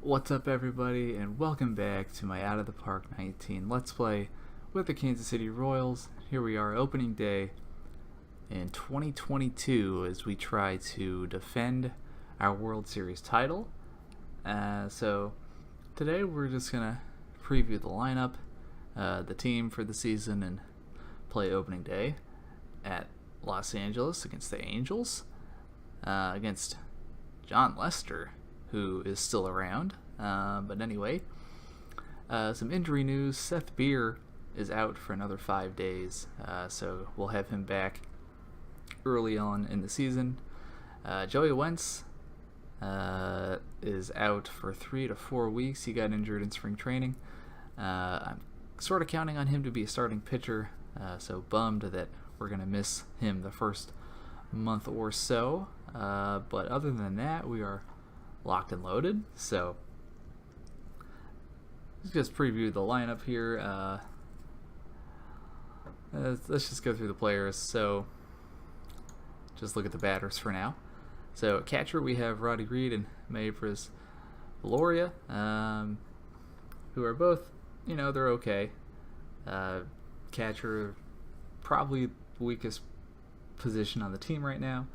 What's up, everybody, and welcome back to my Out of the Park 19 Let's Play with the Kansas City Royals. Here we are, opening day in 2022, as we try to defend our World Series title. So today we're just going to preview the lineup, the team for the season, and play opening day at Los Angeles against the Angels, against John Lester, who is still around. But anyway, some injury news. Seth Beer is out for another 5 days, so we'll have him back early on in the season. Joey Wentz is out for 3 to 4 weeks. He got injured in spring training. I'm sort of counting on him to be a starting pitcher, so bummed that we're going to miss him the first month or so. But other than that, we are locked and loaded. So let's just preview the lineup here. Let's just go through the players. So just look at the batters for now. So catcher, we have Roddy Reed and Mayfris Valoria, who are both, they're okay. Catcher, probably the weakest position on the team right now.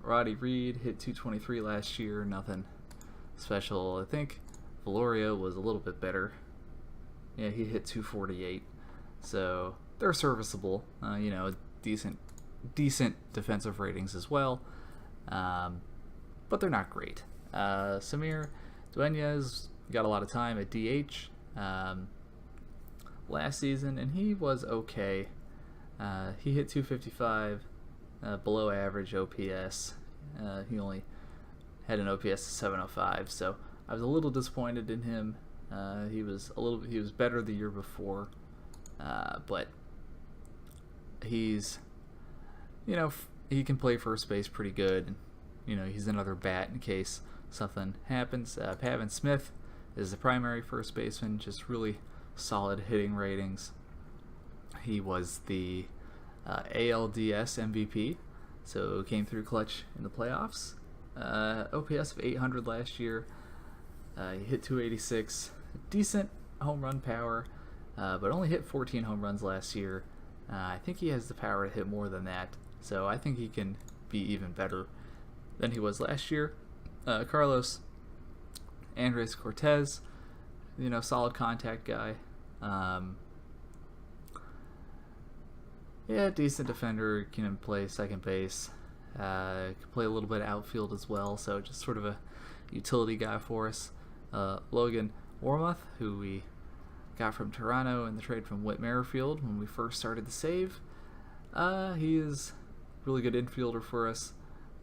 Roddy Reed hit 223 last year, nothing special. I think Valoria was a little bit better. Yeah, he hit 248. So they're serviceable. Decent defensive ratings as well. But they're not great. Samir Dueñas got a lot of time at DH last season, and he was okay. He hit 255. Below average OPS. He only had an OPS of 705, so I was a little disappointed in him. He was better the year before, but he's, he can play first base pretty good. He's another bat in case something happens. Pavin Smith is the primary first baseman, just really solid hitting ratings. He was the ALDS MVP, so came through clutch in the playoffs. OPS of 800 last year. He hit 286. Decent home run power, but only hit 14 home runs last year. I think he has the power to hit more than that, so I think he can be even better than he was last year. Carlos Andres Cortez, solid contact guy. Yeah, decent defender, can play second base, can play a little bit of outfield as well, so just sort of a utility guy for us. Logan Warmoth, who we got from Toronto in the trade from Whit Merrifield when we first started the save. He is a really good infielder for us,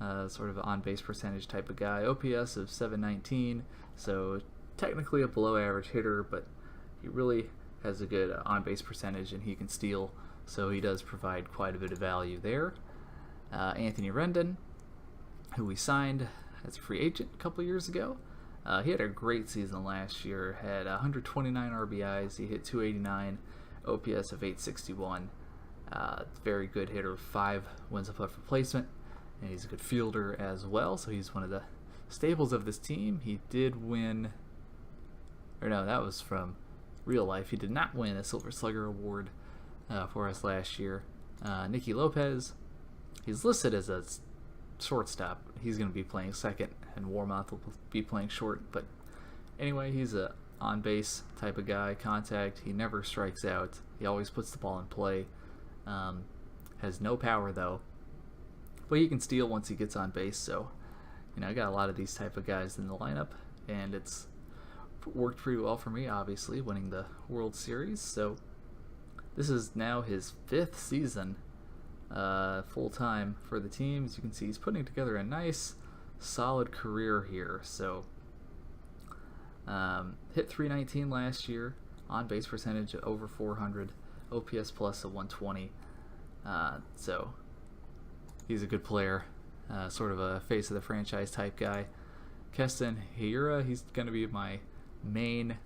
sort of an on-base percentage type of guy. OPS of 719, so technically a below-average hitter, but he really has a good on-base percentage, and he can steal, so he does provide quite a bit of value there. Anthony Rendon, who we signed as a free agent a couple years ago. He had a great season last year, had 129 RBIs, he hit 289, OPS of 861. Very good hitter, 5 wins above replacement, and he's a good fielder as well, so he's one of the staples of this team. He did win, or no, that was from real life. He did not win a Silver Slugger Award for us last year. Nicky Lopez, he's listed as a shortstop. He's going to be playing second, and Warmoth will be playing short. But anyway, he's a on-base type of guy, contact. He never strikes out. He always puts the ball in play. Has no power, though. But he can steal once he gets on base. So, I got a lot of these type of guys in the lineup, and it's worked pretty well for me, obviously, winning the World Series. So this is now his 5th season full-time for the team. As you can see, he's putting together a nice, solid career here. So hit 319 last year, on-base percentage of over 400, OPS plus of 120. So he's a good player, sort of a face of the franchise type guy. Keston Hiura, he's going to be my main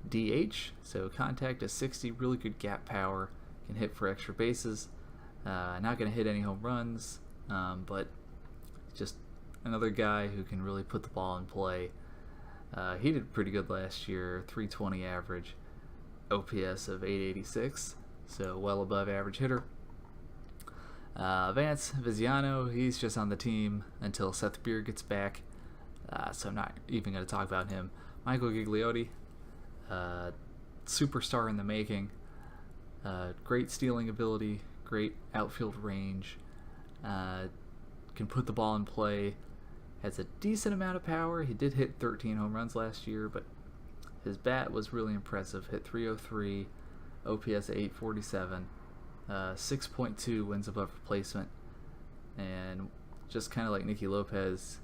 DH, so contact is 60, really good gap power, can hit for extra bases. Not going to hit any home runs, but just another guy who can really put the ball in play. He did pretty good last year, 320 average, OPS of 886, so well above average hitter. Vance Viziano, he's just on the team until Seth Beer gets back, so I'm not even going to talk about him. Michael Gigliotti, superstar in the making, great stealing ability, great outfield range, can put the ball in play, has a decent amount of power. He did hit 13 home runs last year, but his bat was really impressive. Hit 303, OPS 847, 6.2 wins above replacement, and just kind of like Nicky Lopez,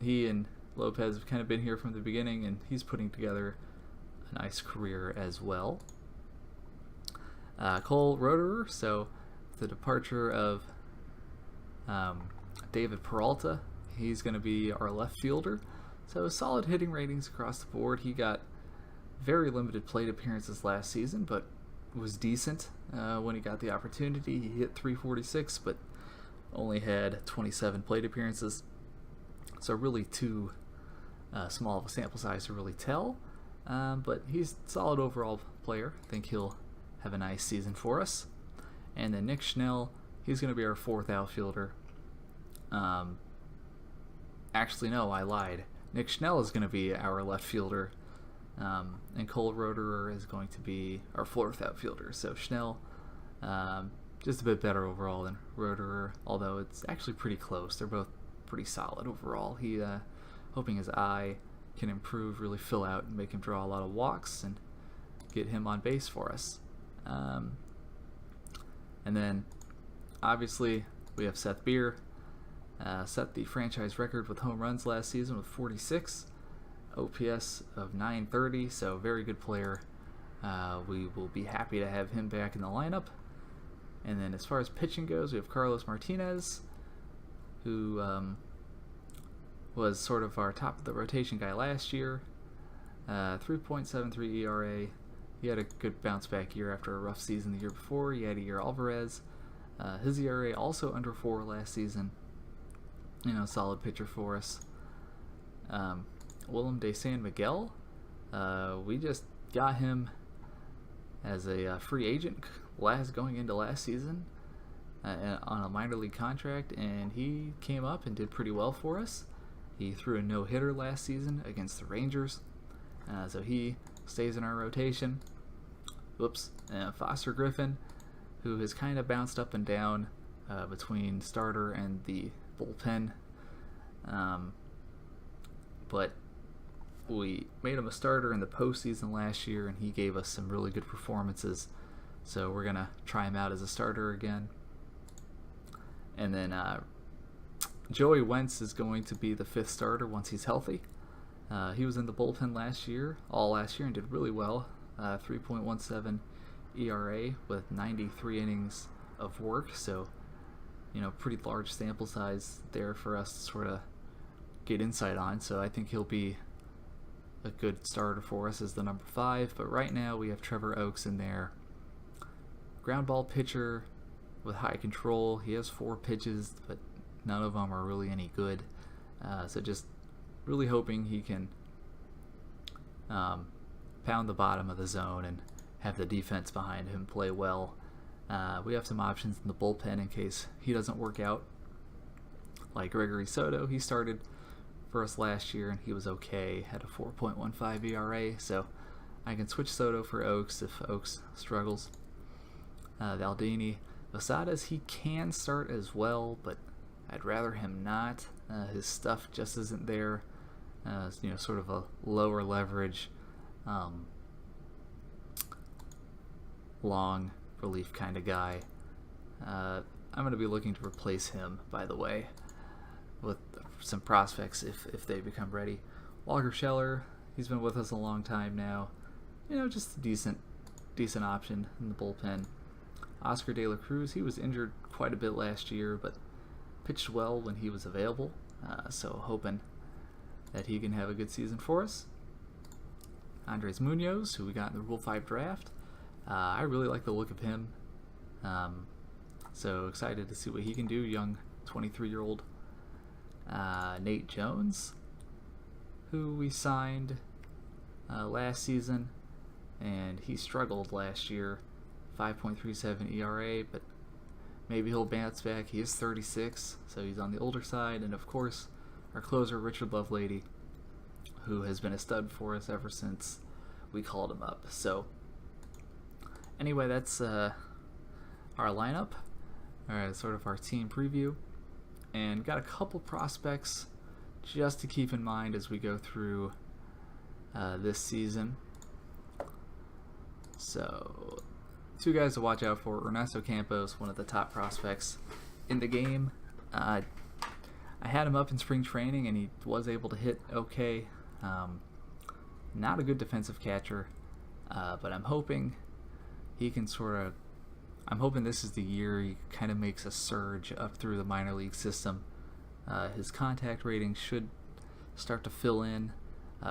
he and Lopez have kind of been here from the beginning, and he's putting together a nice career as well. Cole Roederer, so the departure of David Peralta, he's going to be our left fielder. So solid hitting ratings across the board. He got very limited plate appearances last season, but was decent when he got the opportunity. He hit 346, but only had 27 plate appearances. So really too small of a sample size to really tell. But he's a solid overall player. I think he'll have a nice season for us. And then Nick Schnell, he's going to be our fourth outfielder. Actually, no, I lied. Nick Schnell is going to be our left fielder, and Cole Roederer is going to be our fourth outfielder. So Schnell, just a bit better overall than Roederer, although it's actually pretty close. They're both pretty solid overall. He, hoping his eye can improve, really fill out and make him draw a lot of walks and get him on base for us. And then, obviously, we have Seth Beer. Set the franchise record with home runs last season with 46, OPS of 930, so very good player. We will be happy to have him back in the lineup. And then as far as pitching goes, we have Carlos Martinez, who was sort of our top of the rotation guy last year. 3.73 ERA. He had a good bounce back year after a rough season the year before. He had Yadier Alvarez. His ERA also under 4 last season. Solid pitcher for us. Willem de San Miguel, we just got him as a free agent going into last season on a minor league contract, and he came up and did pretty well for us. He threw a no-hitter last season against the Rangers, so he stays in our rotation. Foster Griffin, who has kind of bounced up and down between starter and the bullpen, but we made him a starter in the postseason last year, and he gave us some really good performances, so we're gonna try him out as a starter again. And then Joey Wentz is going to be the 5th starter once he's healthy. He was in the bullpen all last year, and did really well. 3.17 ERA with 93 innings of work, so pretty large sample size there for us to sort of get insight on. So I think he'll be a good starter for us as the number 5. But right now we have Trevor Oakes in there. Ground ball pitcher with high control. He has 4 pitches, but none of them are really any good. So just really hoping he can pound the bottom of the zone and have the defense behind him play well. We have some options in the bullpen in case he doesn't work out, like Gregory Soto. He started for us last year and he was okay, had a 4.15 ERA, so I can switch Soto for Oakes if Oakes struggles. Valdini Osadas, he can start as well, but I'd rather him not. His stuff just isn't there. Sort of a lower leverage, long relief kind of guy. I'm going to be looking to replace him, by the way, with some prospects if they become ready. Walker Scheller, he's been with us a long time now. Just a decent option in the bullpen. Oscar De La Cruz, he was injured quite a bit last year, but pitched well when he was available. So hoping that he can have a good season for us. Andres Munoz, who we got in the Rule 5 draft. I really like the look of him. So excited to see what he can do, young 23-year-old. Nate Jones. who we signed last season, and he struggled last year, 5.37 ERA, but maybe he'll bounce back. He is 36, so he's on the older side. And of course, our closer, Richard Lovelady, who has been a stud for us ever since we called him up. So anyway, that's our lineup, sort of our team preview, and got a couple prospects just to keep in mind as we go through this season. So, two guys to watch out for: Ernesto Campos, one of the top prospects in the game. I had him up in spring training, and he was able to hit okay. Not a good defensive catcher, but I'm hoping he can I'm hoping this is the year he kind of makes a surge up through the minor league system. His contact rating should start to fill in.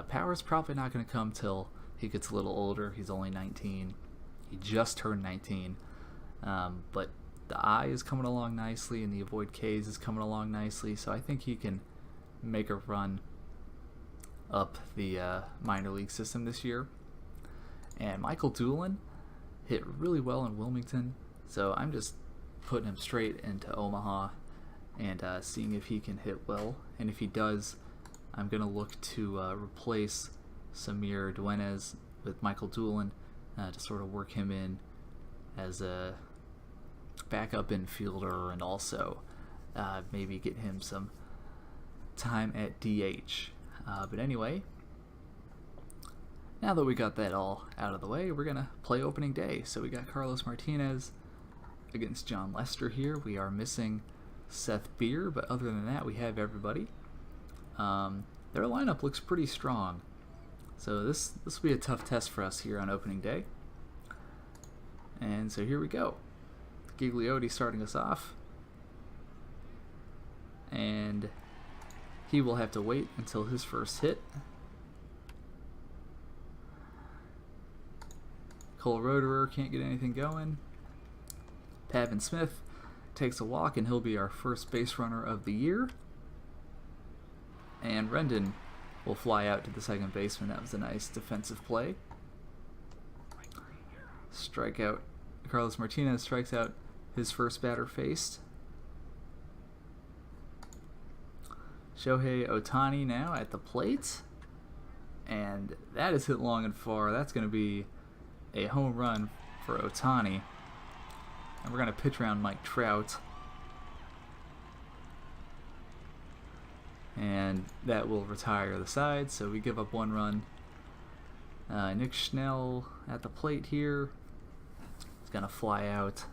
Power's probably not going to come till he gets a little older. He's only 19. He just turned 19. But the eye is coming along nicely, and the avoid Ks is coming along nicely. So I think he can make a run up the minor league system this year. And Michael Doolin hit really well in Wilmington. So I'm just putting him straight into Omaha and seeing if he can hit well. And if he does, I'm going to look to replace Samir Duenas with Michael Doolin to sort of work him in as a backup infielder, and also maybe get him some time at DH. But anyway, now that we got that all out of the way, we're going to play opening day. So we got Carlos Martinez against John Lester here. We are missing Seth Beer, but other than that, we have everybody. Their lineup looks pretty strong, so this will be a tough test for us here on opening day. And so here we go. Gigliotti starting us off, and he will have to wait until his first hit. Cole Roederer can't get anything going. Pavin Smith takes a walk, and he'll be our first base runner of the year. And Rendon will fly out to the second baseman. That was a nice defensive play. Strikeout. Carlos Martinez strikes out his first batter faced. Shohei Ohtani now at the plate. And that is hit long and far. That's going to be a home run for Ohtani. And we're going to pitch around Mike Trout. And that will retire the side, so we give up one run. Nick Schnell at the plate here. He's going to fly out.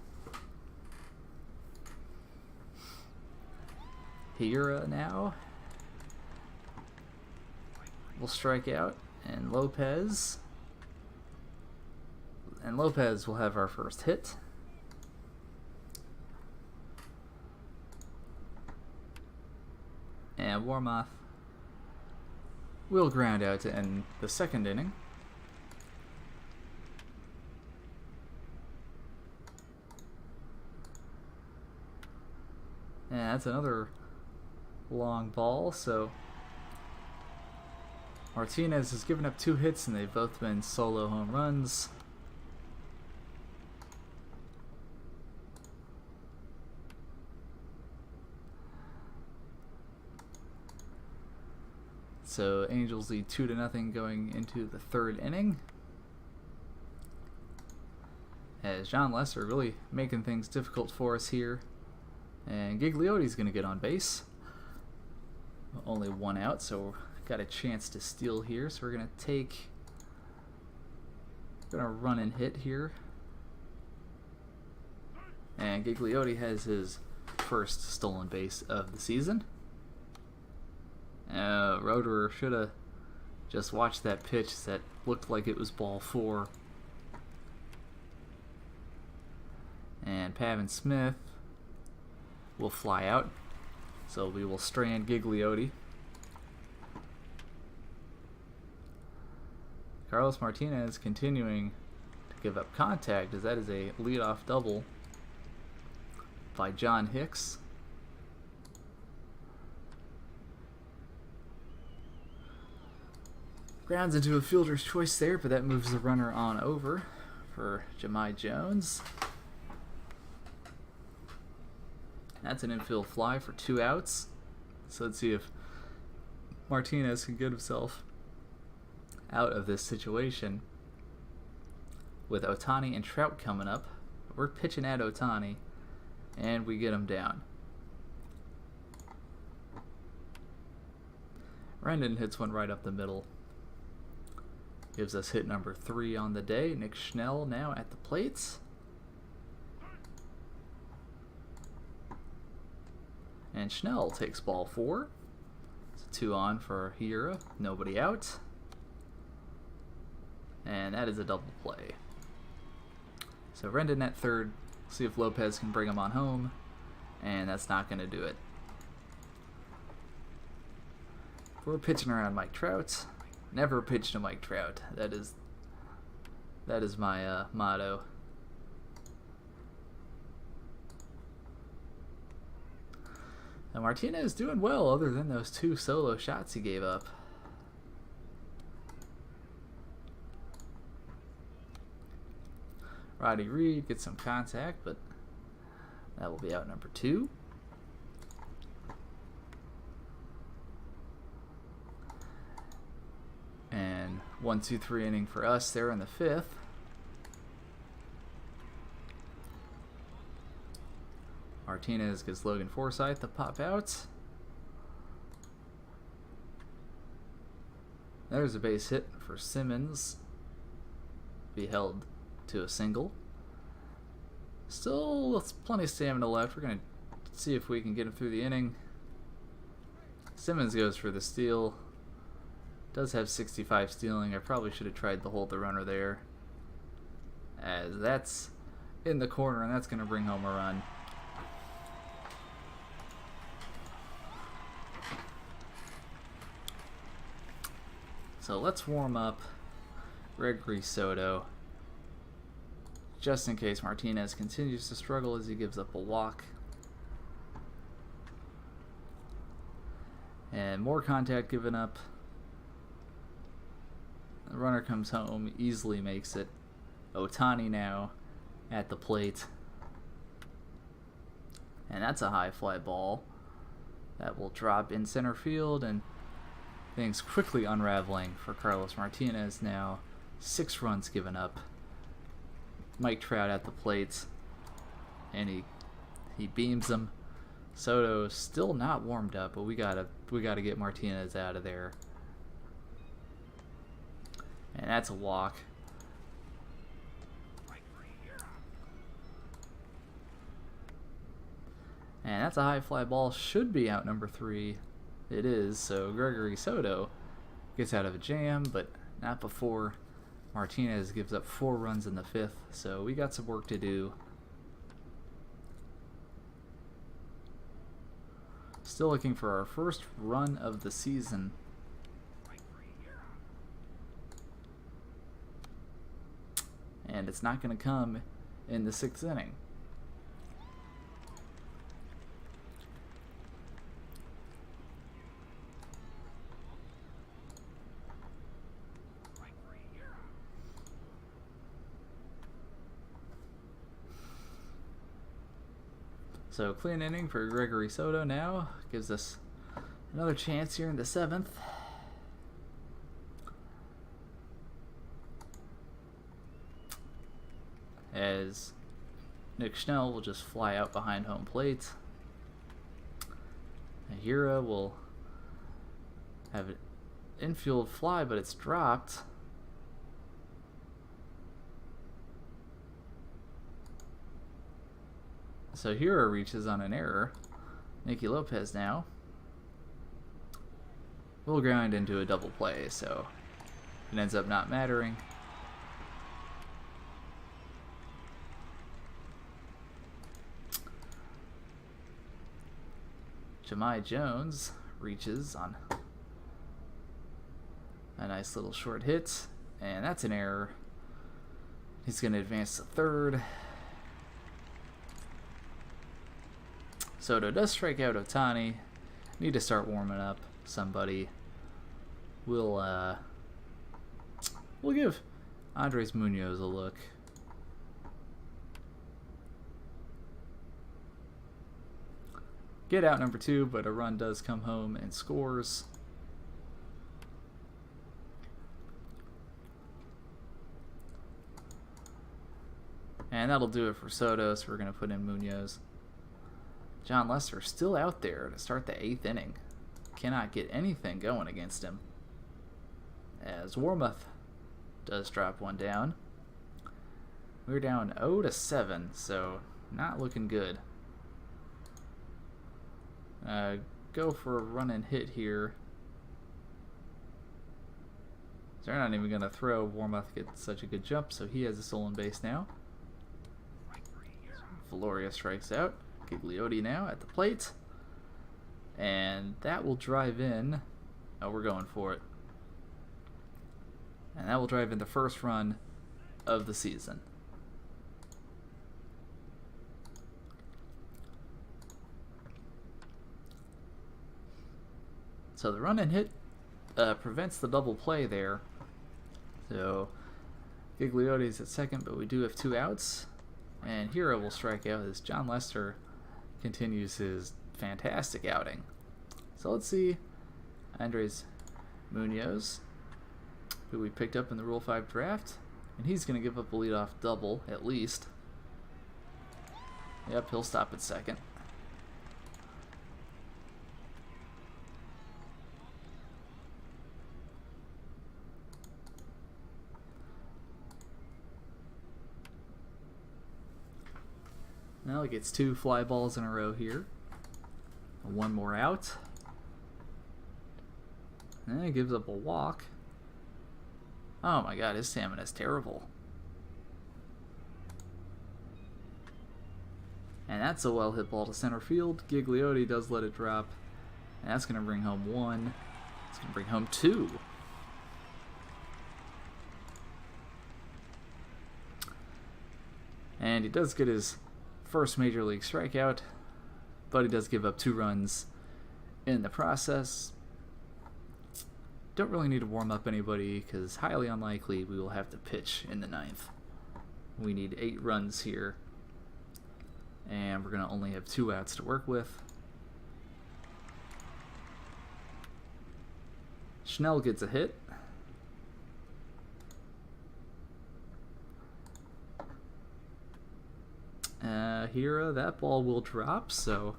Hira now will strike out, and Lopez will have our first hit. And Warmoth will ground out to end the second inning. And that's another long ball, so Martinez has given up 2 hits, and they've both been solo home runs. So Angels lead 2-0 going into the third inning, as John Lester really making things difficult for us here. And Gigliotti's going to get on base. Only 1 out, so got a chance to steal here. So we're going to run and hit here. And Gigliotti has his first stolen base of the season. Roederer should have just watched that pitch that looked like it was ball 4. And Pavin Smith will fly out, so we will strand Gigliotti. Carlos Martinez continuing to give up contact, as that is a leadoff double by John Hicks. Grounds into a fielder's choice there, but that moves the runner on over for Jahmai Jones. That's an infield fly for 2 outs. So let's see if Martinez can get himself out of this situation. With Ohtani and Trout coming up, we're pitching at Ohtani, and we get him down. Rendon hits one right up the middle. Gives us hit number 3 on the day. Nick Schnell now at the plates. And Schnell takes ball 4. It's a 2 on for Hira. Nobody out. And that is a double play. So Rendon at third. See if Lopez can bring him on home. And that's not going to do it. We're pitching around Mike Trout. Never pitch to Mike Trout. That is my motto. Now Martinez doing well other than those 2 solo shots he gave up. Roddy Reed gets some contact, but that will be out number 2. And 1-2-3 inning for us there in the 5th. Martinez gets Logan Forsythe to pop out. There's a base hit for Simmons. Be held to a single. Still plenty of stamina left. We're going to see if we can get him through the inning. Simmons goes for the steal. Does have 65 stealing. I probably should have tried to hold the runner there, as that's in the corner, and that's going to bring home a run. So let's warm up Gregory Soto, just in case Martinez continues to struggle as he gives up a walk. And more contact given up. The runner comes home, easily makes it. Ohtani now at the plate. And that's a high fly ball that will drop in center field, and things quickly unraveling for Carlos Martinez now. 6 runs given up. Mike Trout at the plate, and he beams them. Soto still not warmed up, but we gotta get Martinez out of there. And that's a walk. And that's a high fly ball. Should be out number 3. It is. So Gregory Soto gets out of a jam, but not before Martinez gives up 4 runs in the 5th. So we got some work to do. Still looking for our first run of the season. And it's not going to come in the 6th inning. So clean inning for Gregory Soto now. Gives us another chance here in the 7th. As Nick Schnell will just fly out behind home plate. Hira will have an infield fly, but it's dropped. So Hira reaches on an error. Nicky Lopez now will grind into a double play, so it ends up not mattering. Jahmai Jones reaches on a nice little short hit, and that's an error. He's going to advance to third. Soto does strike out Ohtani. Need to start warming up somebody. We'll we'll give Andres Munoz a look. Get out number 2, but a run does come home and scores. And that'll do it for Soto, so we're going to put in Munoz. John Lester still out there to start the 8th inning. Cannot get anything going against him. As Warmoth does drop one down. We're down 0-7, so not looking good. Go for a run and hit here. They're not even going to throw. Warmoth gets such a good jump, so he has a stolen base now. Valoria strikes out. Gigliotti now at the plate. And that will drive in. Oh, we're going for it. And that will drive in the first run of the season. So the run and hit prevents the double play there. So Gigliotti's at second, but we do have 2 outs. And Hero will strike out as John Lester continues his fantastic outing. So let's see Andres Munoz, who we picked up in the Rule 5 draft. And he's going to give up a leadoff double, at least. Yep, he'll stop at second. Now he gets 2 fly balls in a row here. 1 more out. And he gives up a walk. Oh my god, his stamina is terrible. And that's a well hit ball to center field. Gigliotti does let it drop. And that's going to bring home 1. It's going to bring home 2. And he does get his first major league strikeout, but he does give up 2 runs in the process. Don't really need to warm up anybody because highly unlikely we will have to pitch in the 9th. We need 8 runs here, and we're going to only have 2 outs to work with. Schnell gets a hit. Here, that ball will drop, so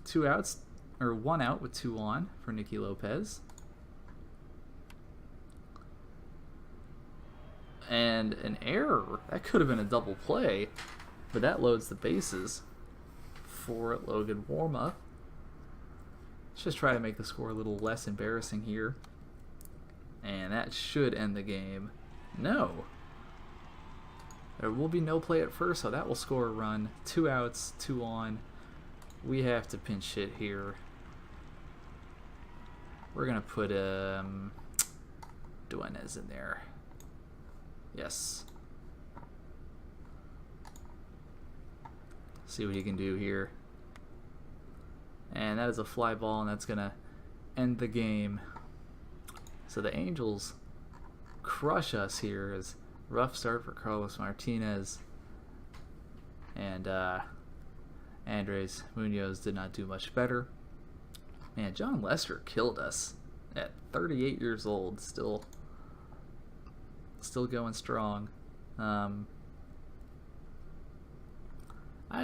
2 outs, or 1 out with 2 on for Nicky Lopez. And an error. That could have been a double play, but that loads the bases for Logan Warmoth. Let's just try to make the score a little less embarrassing here. And that should end the game. No. There will be no play at first, so that will score a run. 2 outs, 2 on. We have to pinch hit here. We're going to put Duenes in there. Yes. See what he can do here. And that is a fly ball, and that's going to end the game. So the Angels crush us here as rough start for Carlos Martinez, and Andres Munoz did not do much better. Man, John Lester killed us at 38 years old, still going strong. I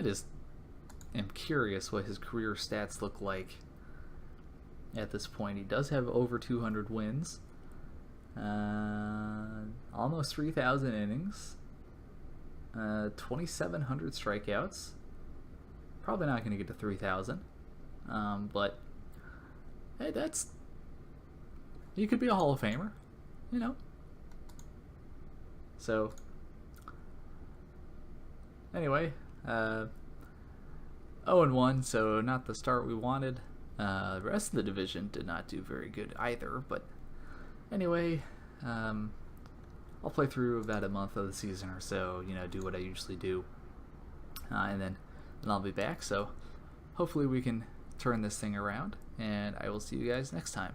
just am curious what his career stats look like at this point. He does have over 200 wins. Almost 3,000 innings, 2,700 strikeouts. Probably not going to get to 3,000, but hey, you could be a Hall of Famer, you know. So anyway, 0-1, so not the start we wanted. The rest of the division did not do very good either, but anyway, I'll play through about a month of the season or so, you know, do what I usually do, and then I'll be back. So hopefully we can turn this thing around, and I will see you guys next time.